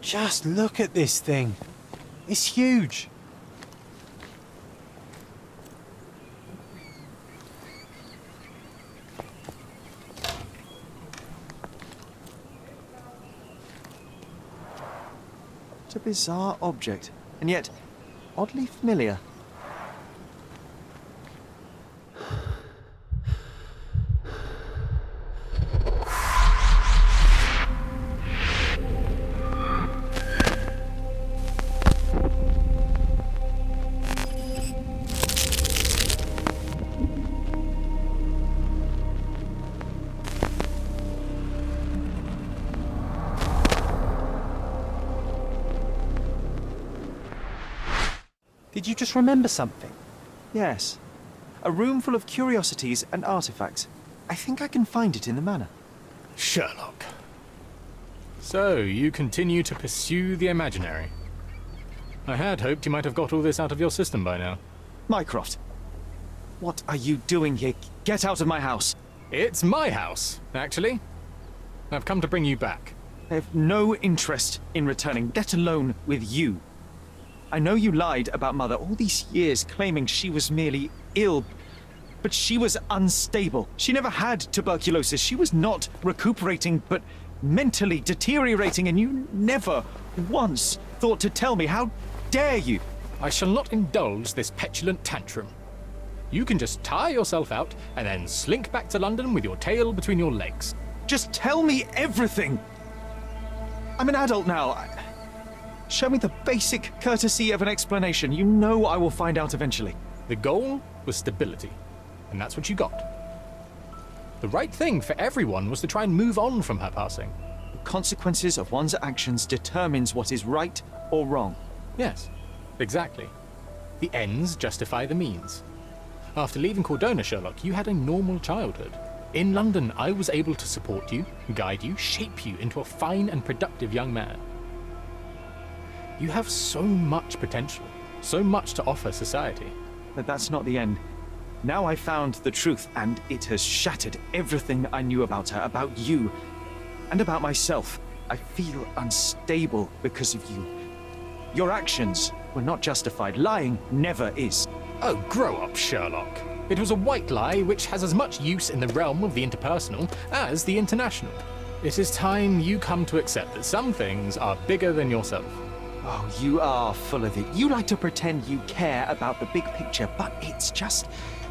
[SPEAKER 6] Just look at this thing. It's huge.
[SPEAKER 3] It's a bizarre object, and yet oddly familiar.
[SPEAKER 6] Did you just remember something?
[SPEAKER 3] Yes. A room full of curiosities and artifacts. I think I can find it in the manor.
[SPEAKER 15] Sherlock. So, you continue to pursue the imaginary. I had hoped you might have got all this out of your system by now.
[SPEAKER 3] Mycroft, what are you doing here? Get out of my house!
[SPEAKER 15] It's my house, actually. I've come to bring you back.
[SPEAKER 3] I have no interest in returning, let alone with you. I know you lied about Mother all these years, claiming she was merely ill, but she was unstable. She never had tuberculosis. She was not recuperating, but mentally deteriorating, and you never once thought to tell me. How dare you?
[SPEAKER 15] I shall not indulge this petulant tantrum. You can just tire yourself out and then slink back to London with your tail between your legs.
[SPEAKER 3] Just tell me everything! I'm an adult now. Show me the basic courtesy of an explanation. You know I will find out eventually.
[SPEAKER 15] The goal was stability, and that's what you got. The right thing for everyone was to try and move on from her passing.
[SPEAKER 3] The consequences of one's actions determines what is right or wrong.
[SPEAKER 15] Yes, exactly. The ends justify the means. After leaving Cordona, Sherlock, you had a normal childhood. In London, I was able to support you, guide you, shape you into a fine and productive young man. You have so much potential, so much to offer society.
[SPEAKER 3] But that's not the end. Now I found the truth, and it has shattered everything I knew about her, about you, and about myself. I feel unstable because of you. Your actions were not justified. Lying never is.
[SPEAKER 15] Oh, grow up, Sherlock. It was a white lie which has as much use in the realm of the interpersonal as the international. It is time you come to accept that some things are bigger than yourself.
[SPEAKER 3] Oh, you are full of it. You like to pretend you care about the big picture, but it's just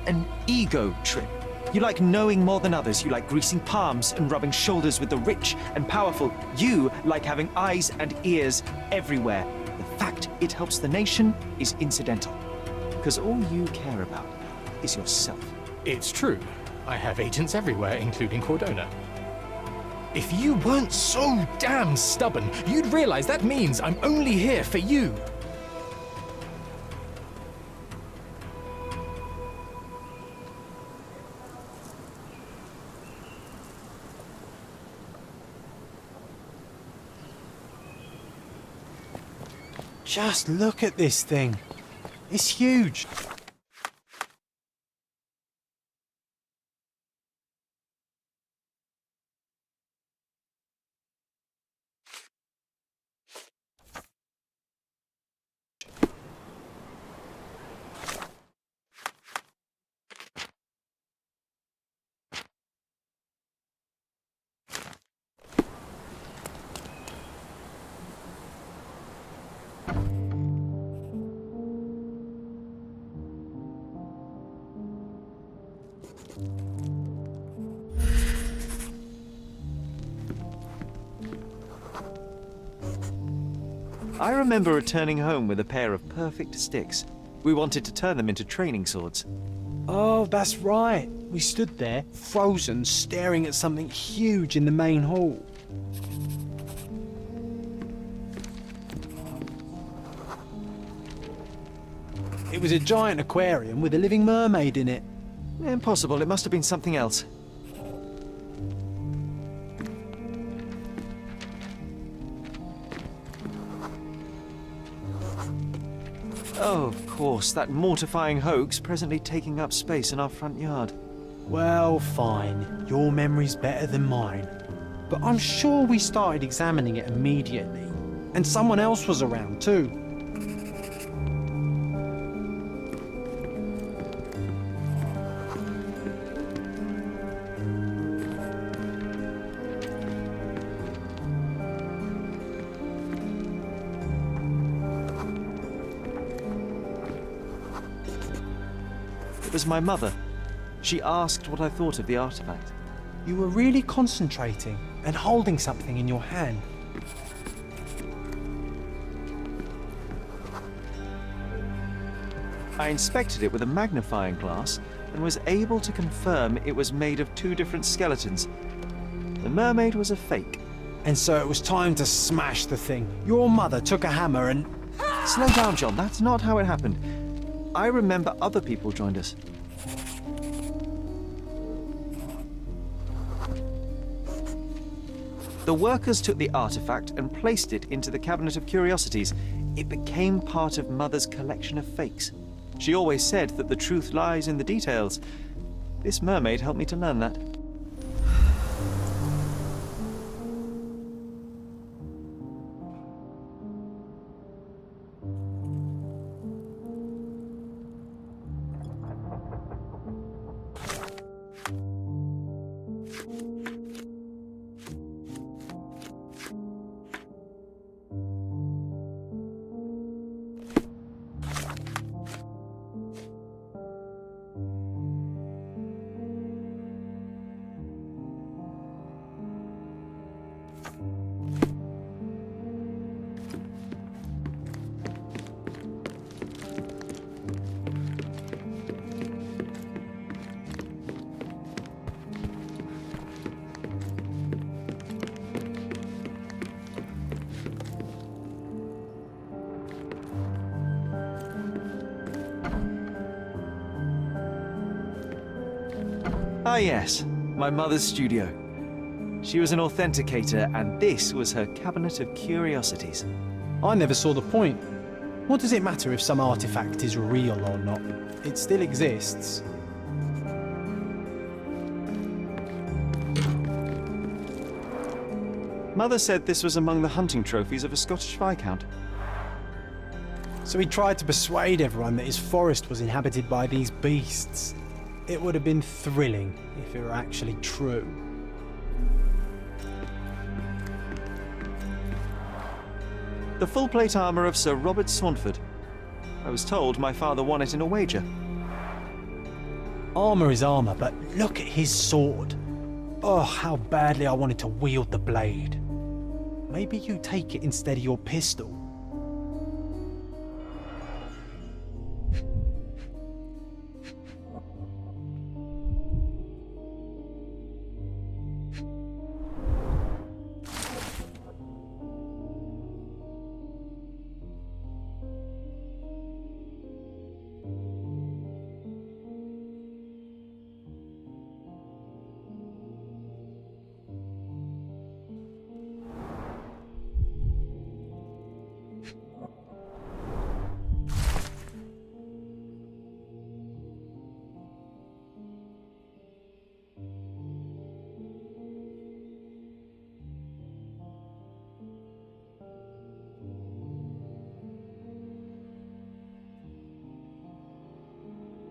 [SPEAKER 3] an ego trip. You like knowing more than others. You like greasing palms and rubbing shoulders with the rich and powerful. You like having eyes and ears everywhere. The fact it helps the nation is incidental, because all you care about is yourself.
[SPEAKER 15] It's true. I have agents everywhere, including Cordona. If you weren't so damn stubborn, you'd realize that means I'm only here for you.
[SPEAKER 6] Just look at this thing. It's huge.
[SPEAKER 3] I remember returning home with a pair of perfect sticks. We wanted to turn them into training swords.
[SPEAKER 6] Oh, that's right. We stood there, frozen, staring at something huge in the main hall. It was a giant aquarium with a living mermaid in it.
[SPEAKER 3] Impossible, it must have been something else. Oh, of course, that mortifying hoax presently taking up space in our front yard.
[SPEAKER 6] Well, fine. Your memory's better than mine. But I'm sure we started examining it immediately. And someone else was around too.
[SPEAKER 3] It was my mother. She asked what I thought of the artifact.
[SPEAKER 6] You were really concentrating and holding something in your hand.
[SPEAKER 3] I inspected it with a magnifying glass and was able to confirm it was made of two different skeletons. The mermaid was a fake.
[SPEAKER 6] And so it was time to smash the thing. Your mother took a hammer and...
[SPEAKER 3] Slow down, John. That's not how it happened. I remember other people joined us. The workers took the artifact and placed it into the cabinet of curiosities. It became part of Mother's collection of fakes. She always said that the truth lies in the details. This mermaid helped me to learn that. Ah yes, my mother's studio. She was an authenticator, and this was her cabinet of curiosities.
[SPEAKER 6] I never saw the point. What does it matter if some artifact is real or not? It still exists.
[SPEAKER 3] Mother said this was among the hunting trophies of a Scottish Viscount.
[SPEAKER 6] So he tried to persuade everyone that his forest was inhabited by these beasts. It would have been thrilling if it were actually true.
[SPEAKER 3] The full plate armour of Sir Robert Saunford. I was told my father won it in a wager.
[SPEAKER 6] Armour is armour, but look at his sword. Oh, how badly I wanted to wield the blade. Maybe you take it instead of your pistol.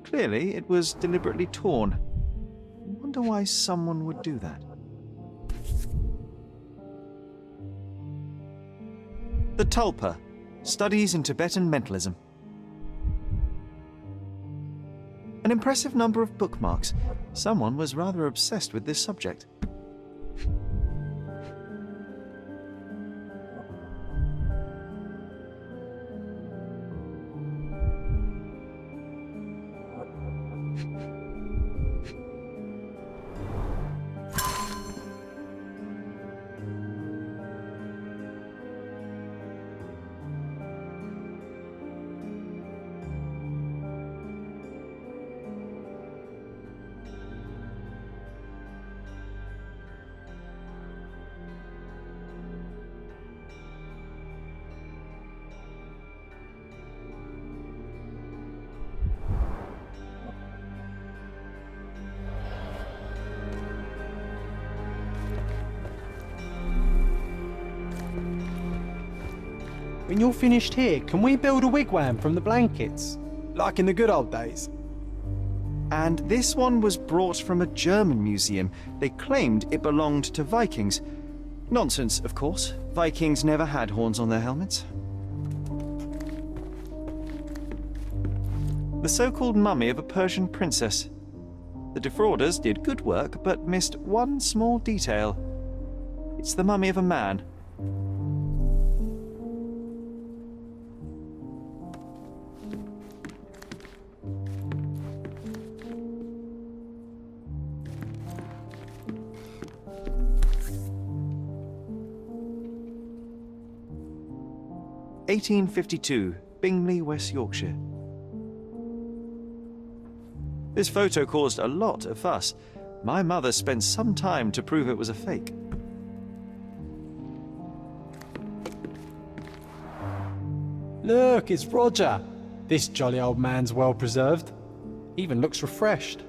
[SPEAKER 3] Clearly, it was deliberately torn. I wonder why someone would do that. The Tulpa, Studies in Tibetan Mentalism. An impressive number of bookmarks. Someone was rather obsessed with this subject.
[SPEAKER 6] when you're finished here, can we build a wigwam from the blankets? Like in the good old days?
[SPEAKER 3] And this one was brought from a German museum. They claimed it belonged to Vikings. Nonsense, of course. Vikings never had horns on their helmets. The so-called mummy of a Persian princess. The defrauders did good work, but missed one small detail. It's the mummy of a man. (1852), Bingley, West Yorkshire. This photo caused a lot of fuss. My mother spent some time to prove it was a fake.
[SPEAKER 6] Look, it's Roger. This jolly old man's well preserved. Even looks refreshed.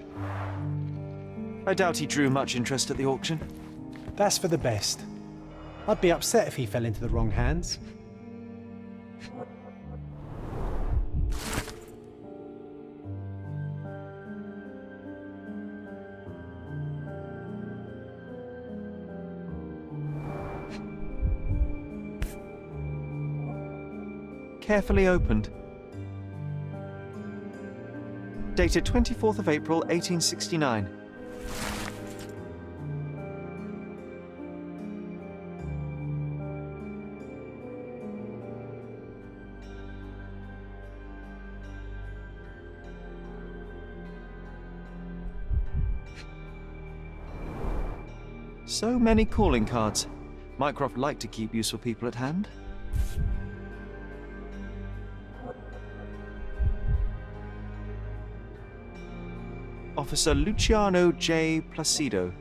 [SPEAKER 3] I doubt he drew much interest at the auction.
[SPEAKER 6] That's for the best. I'd be upset if he fell into the wrong hands.
[SPEAKER 3] Carefully opened. Dated 24th of April, 1869. So many calling cards. Mycroft liked to keep useful people at hand. Officer Luciano J. Placido.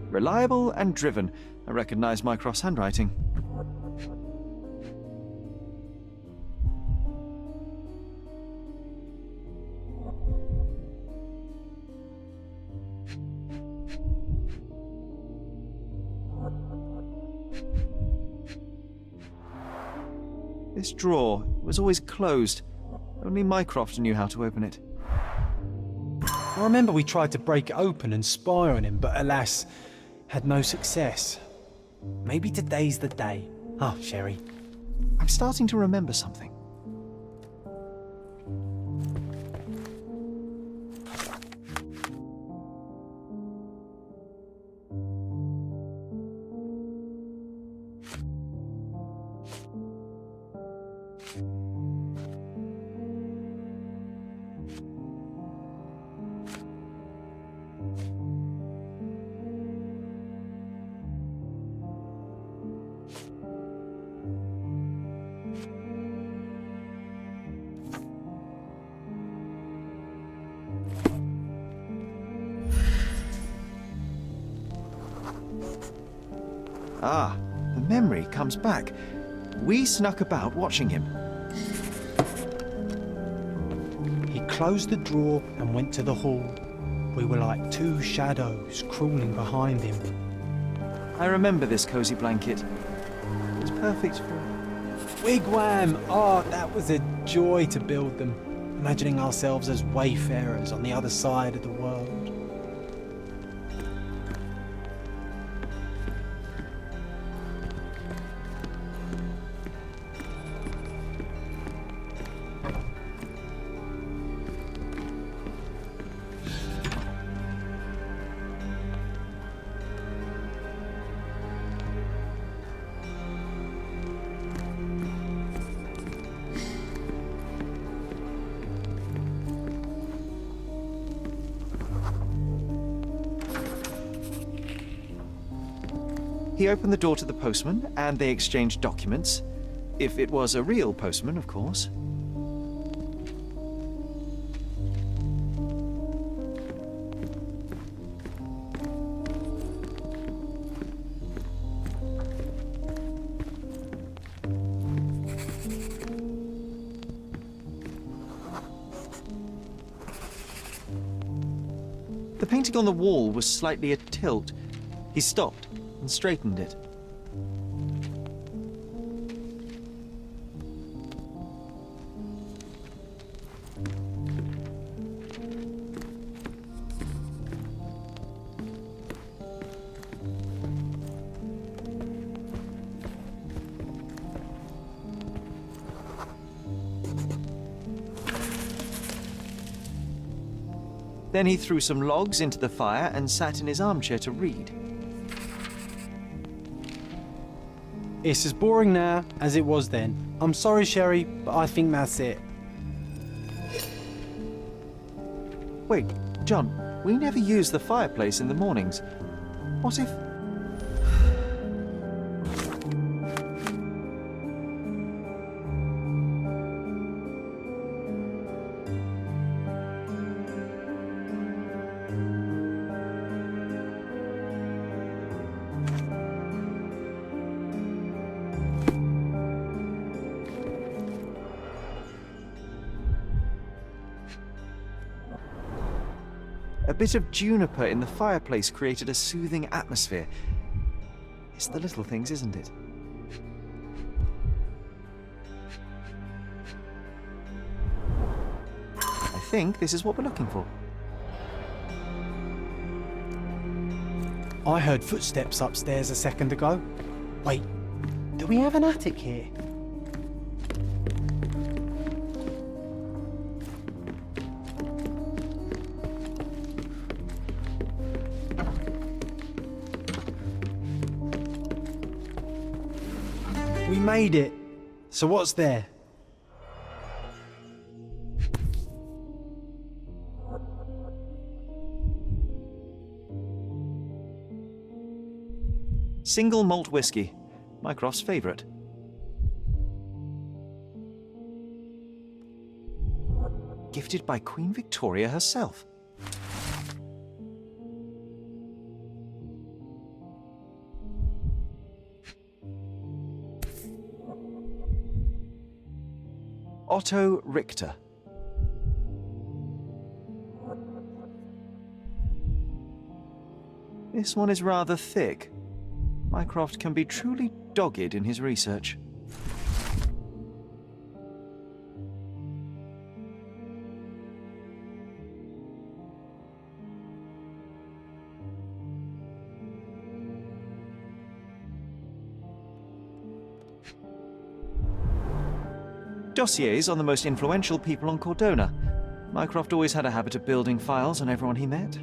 [SPEAKER 3] Reliable and driven. I recognize Mycroft's handwriting. This drawer was always closed. Only Mycroft knew how to open it.
[SPEAKER 6] I remember we tried to break it open and spy on him, but alas, had no success. Maybe today's the day. Oh, Sherry.
[SPEAKER 3] I'm starting to remember something. Ah, the memory comes back. We snuck about watching him.
[SPEAKER 6] He closed the drawer and went to the hall. We were like two shadows crawling behind him.
[SPEAKER 3] I remember this cozy blanket. It was perfect for...
[SPEAKER 6] Wigwam! Oh, that was a joy to build them. Imagining ourselves as wayfarers on the other side of the world.
[SPEAKER 3] He opened the door to the postman, and they exchanged documents. If it was a real postman, of course. The painting on the wall was slightly at tilt. He stopped and straightened it. Then he threw some logs into the fire and sat in his armchair to read.
[SPEAKER 6] It's as boring now as it was then. I'm sorry, Sherry, but I think that's it.
[SPEAKER 3] Wait, John, we never use the fireplace in the mornings. What if... A bit of juniper in the fireplace created a soothing atmosphere. It's the little things, isn't it? I think this is what we're looking for.
[SPEAKER 6] I heard footsteps upstairs a second ago. Wait, do we have an attic here? We made it. So what's there?
[SPEAKER 3] Single malt whiskey, Mycroft's favourite. Gifted by Queen Victoria herself. Otto Richter. This one is rather thick. Mycroft can be truly dogged in his research. Dossiers on the most influential people on Cordona. Mycroft always had a habit of building files on everyone he met.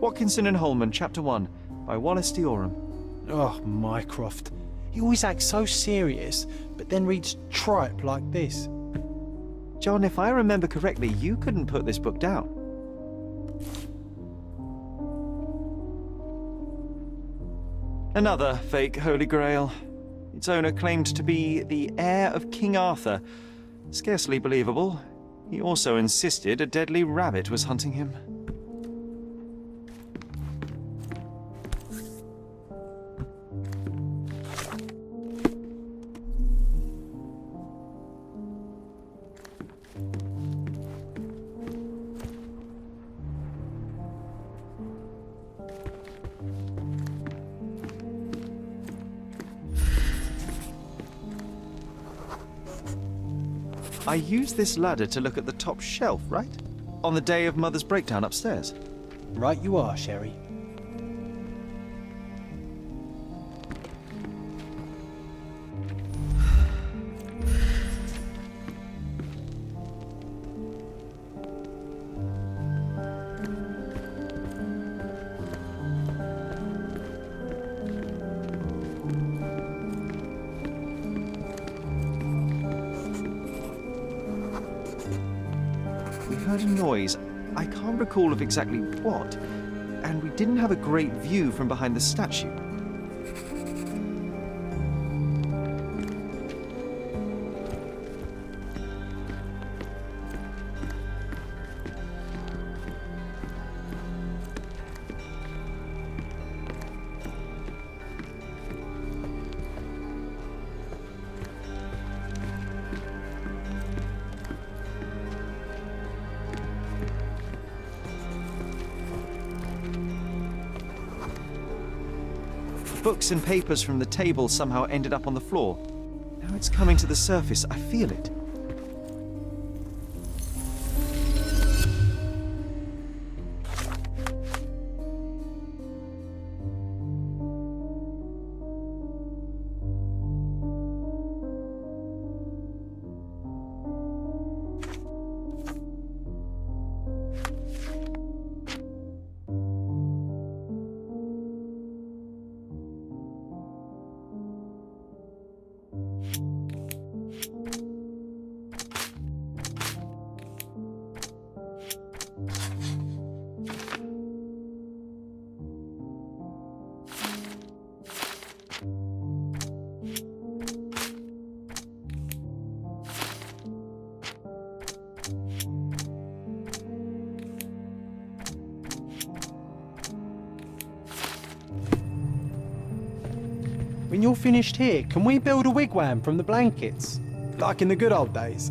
[SPEAKER 3] Watkinson and Holman, Chapter One, by Wallace Dioram.
[SPEAKER 6] Oh, Mycroft. He always acts so serious, but then reads tripe like this.
[SPEAKER 3] John, if I remember correctly, you couldn't put this book down. Another fake Holy Grail. Its owner claimed to be the heir of King Arthur. Scarcely believable. He also insisted a deadly rabbit was hunting him. I used this ladder to look at the top shelf, right? On the day of Mother's breakdown upstairs.
[SPEAKER 6] Right you are, Sherry.
[SPEAKER 3] Heard a noise. I can't recall of exactly what, and we didn't have a great view from behind the statue. books and papers from the table somehow ended up on the floor. Now it's coming to the surface. I feel it.
[SPEAKER 6] When you're finished here, can we build a wigwam from the blankets? Like in the good old days?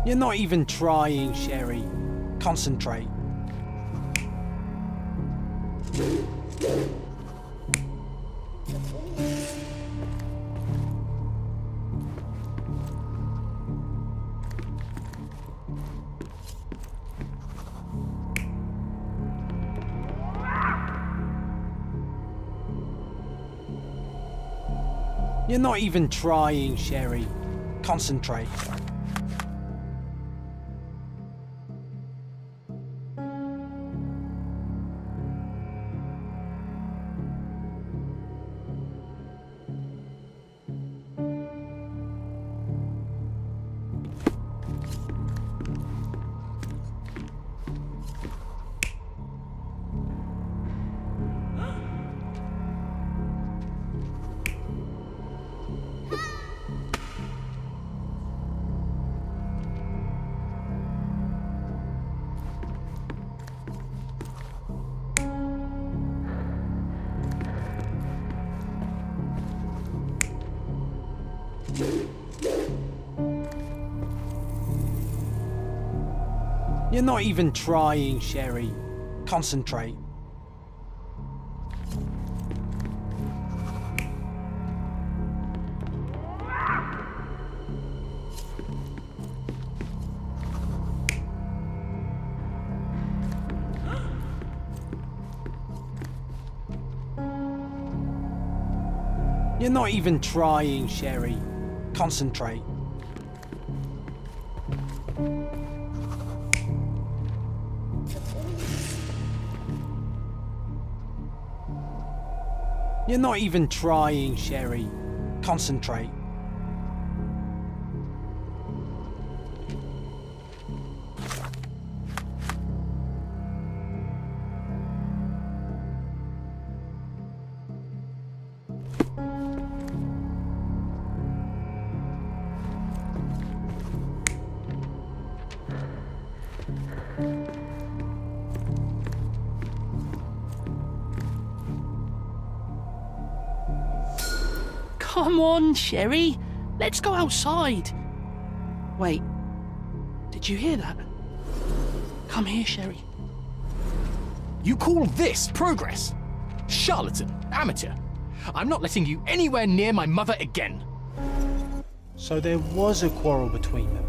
[SPEAKER 6] You're not even trying, Sherry. Concentrate. You're not even trying, Sherry. Concentrate. You're not even trying, Sherry. Concentrate. You're not even trying, Sherry. Concentrate. You're not even trying, Sherry. Concentrate.
[SPEAKER 1] Come on, Sherry. Let's go outside. Wait. Did you hear that? Come here, Sherry.
[SPEAKER 15] You call this progress? Charlatan, amateur. I'm not letting you anywhere near my mother again.
[SPEAKER 6] So there was a quarrel between them.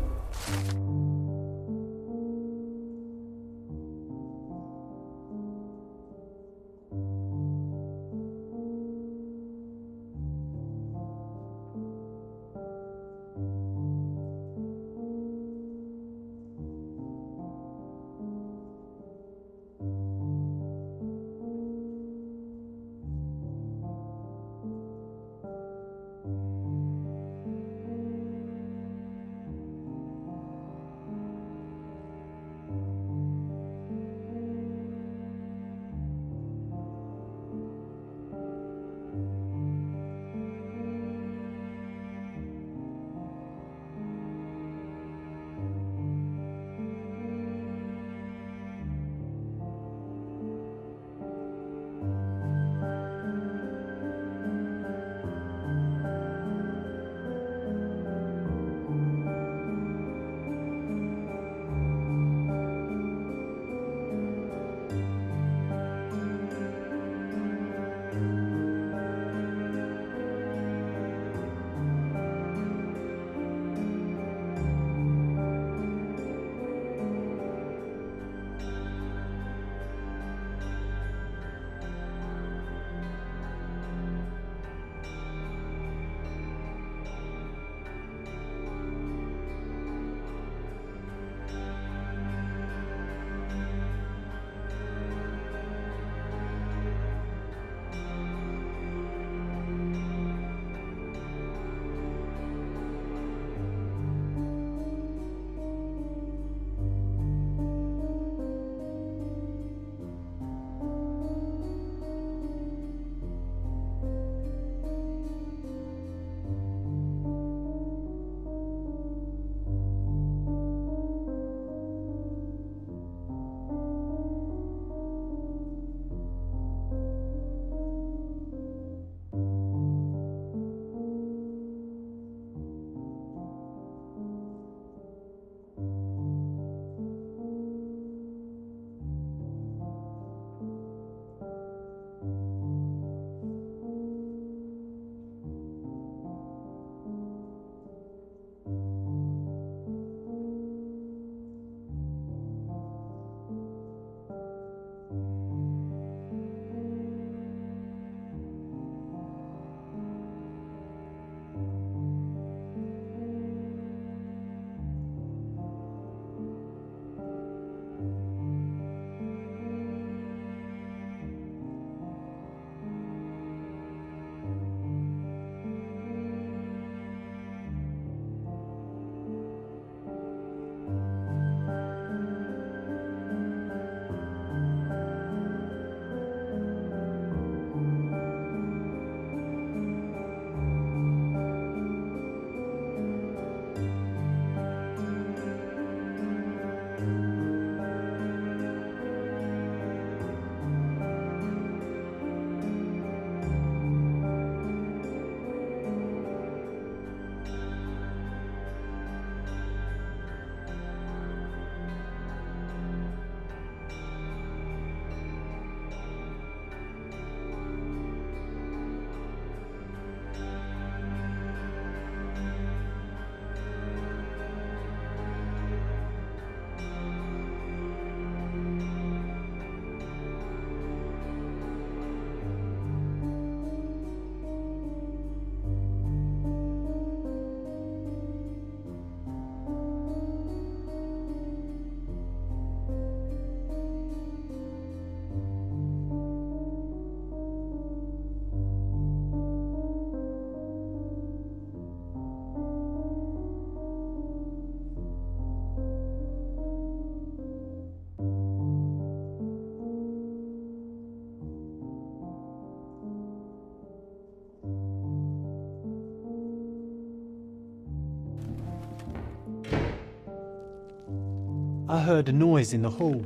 [SPEAKER 6] I heard a noise in the hall.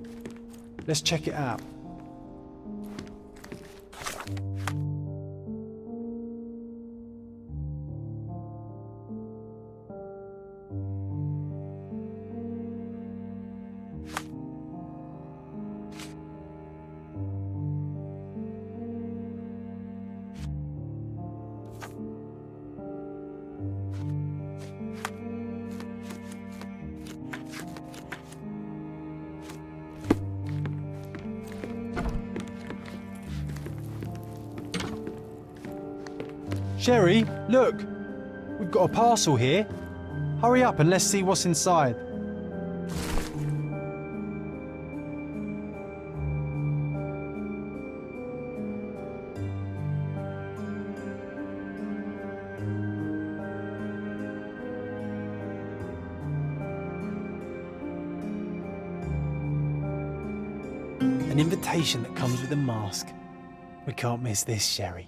[SPEAKER 6] Let's check it out. Sherry, look! We've got a parcel here. Hurry up and let's see what's inside. An invitation that comes with a mask. We can't miss this, Sherry.